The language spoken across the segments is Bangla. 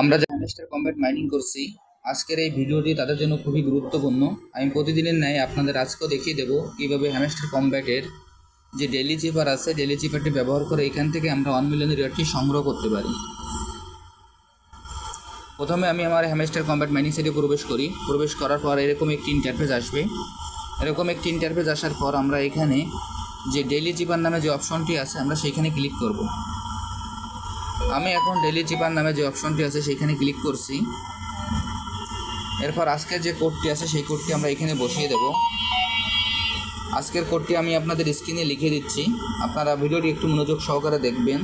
আমরা যারা হ্যামস্টার কম্ব্যাট মাইনিং করছি, আজকের এই ভিডিওটি তাদের জন্য খুবই গুরুত্বপূর্ণ। আমি প্রতিদিনের ন্যায় আপনাদের আজকেও দেখিয়ে দেবো কীভাবে হ্যামস্টার কম্ব্যাটের যে ডেইলি চিপার আছে, ডেইলি চিপারটি ব্যবহার করে এখান থেকে আমরা 1 মিলিয়ন রিওয়ার্ডটি সংগ্রহ করতে পারি। প্রথমে আমি আমার হ্যামস্টার কম্ব্যাট মাইনিং সাইটে প্রবেশ করার পর এরকম একটি ইন্টারফেস আসবে। এরকম একটি ইন্টারফেস আসার পর আমরা এখানে যে ডেইলি চিপার নামে যে অপশনটি আছে আমরা সেইখানে ক্লিক করব। আমি এখন ডেইলি চিপার নামে যে অপশনটি আছে সেইখানে ক্লিক করছি। এরপর আজকের যে কোডটি আছে সেই কোডটি আমরা এখানে বসিয়ে দেব। আজকের কোডটি আমি আপনাদের স্ক্রিনে লিখে দিচ্ছি, আপনারা ভিডিওটি একটু মনোযোগ সহকারে দেখবেন।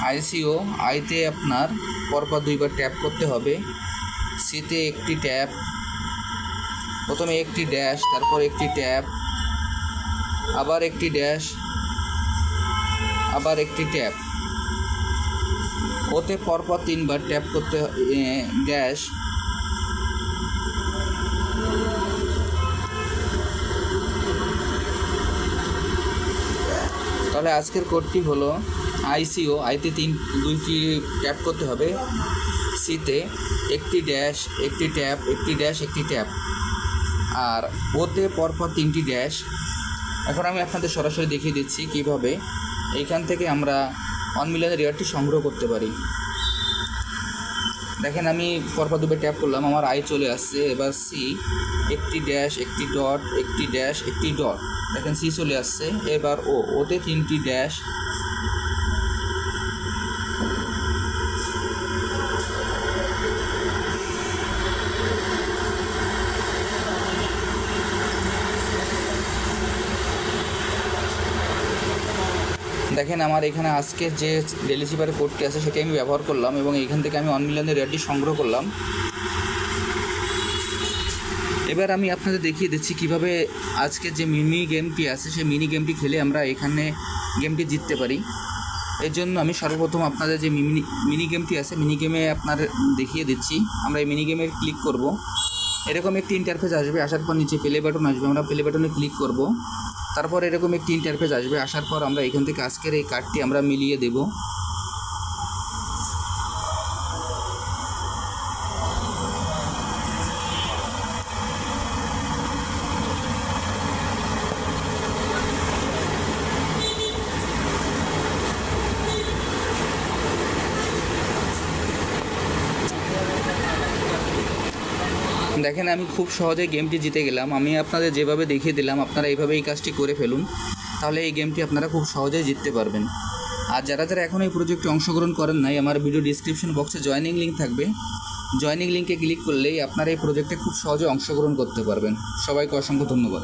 আইসিও আইতে আপনার পরপর দুইবার ট্যাপ করতে হবে। সিতে একটি ট্যাপ, প্রথমে একটি ড্যাশ, তারপর একটি ট্যাপ, আবার একটি ড্যাশ, আবার একটি ট্যাপ। ওতে পরপর 3 বার ট্যাপ করতে ড্যাশ, তাহলে আজকের কোডটি হলো আইসিও আইতে 2টি ট্যাপ করতে হবে, সিতে একটি ড্যাশ, একটি ট্যাপ, একটি ড্যাশ, একটি ট্যাপ, আর ওতে পরপর 3টি ড্যাশ। এখন আমি আপনাদের সরাসরি দেখিয়ে দিচ্ছি কিভাবে এইখান থেকে আমরা 1 মিলিয়ন রিওয়ার্ডটি সংগ্রহ করতে পারি। দেখেন আমি পরপর দুবার ট্যাপ করলাম, আমার আই চলে আসছে। এবার সি, একটি ড্যাশ, একটি ডট, একটি ড্যাশ, একটি ডট, দেখেন সি চলে আসছে। এবার ওতে 3টি ড্যাশ, দেখেন আমার এখানে আজকের যে ডেইলি চিপারের কোডটি আছে সেটি আমি ব্যবহার করলাম এবং এইখান থেকে আমি 1 মিলিয়ন রিওয়ার্ডটি সংগ্রহ করলাম। এবার আমি আপনাদের দেখিয়ে দিচ্ছি কিভাবে আজকের যে মিনি গেমটি আছে সেই মিনি গেমটি খেলে আমরা এখানে গেমটি জিততে পারি। এর জন্য আমি সর্বপ্রথম আপনাদের যে মিনি গেমটি আছে মিনি গেমে আপনার দেখিয়ে দিচ্ছি। আমরা এই মিনি গেমে ক্লিক করব। এরকম একটি ইন্টারফেস আসবে, আসার পর নিচে প্লে বাটন আসবে, আমরা প্লে বাটনে ক্লিক করব। তারপর এরকম একটি ইন্টারফেস আসবে, আসার পর আমরা এখান থেকে আজকের এই কার্ডটি আমরা মিলিয়ে দেব। দেখেন আমি খুব সহজে গেমটি জিতে গেলাম। আমি আপনাদের যেভাবে দেখিয়ে দিলাম আপনারা এইভাবে এই কাজটি করে ফেলুন, তাহলে এই গেমটি আপনারা খুব সহজেই জিততে পারবেন। আর যারা এখন এই প্রজেক্টে অংশগ্রহণ করেন নাই, আমার ভিডিও ডিসক্রিপশন বক্সে জয়েনিং লিঙ্ক থাকবে, জয়েনিং লিঙ্কে ক্লিক করলেই আপনারা এই প্রজেক্টে খুব সহজে অংশগ্রহণ করতে পারবেন। সবাইকে অসংখ্য ধন্যবাদ।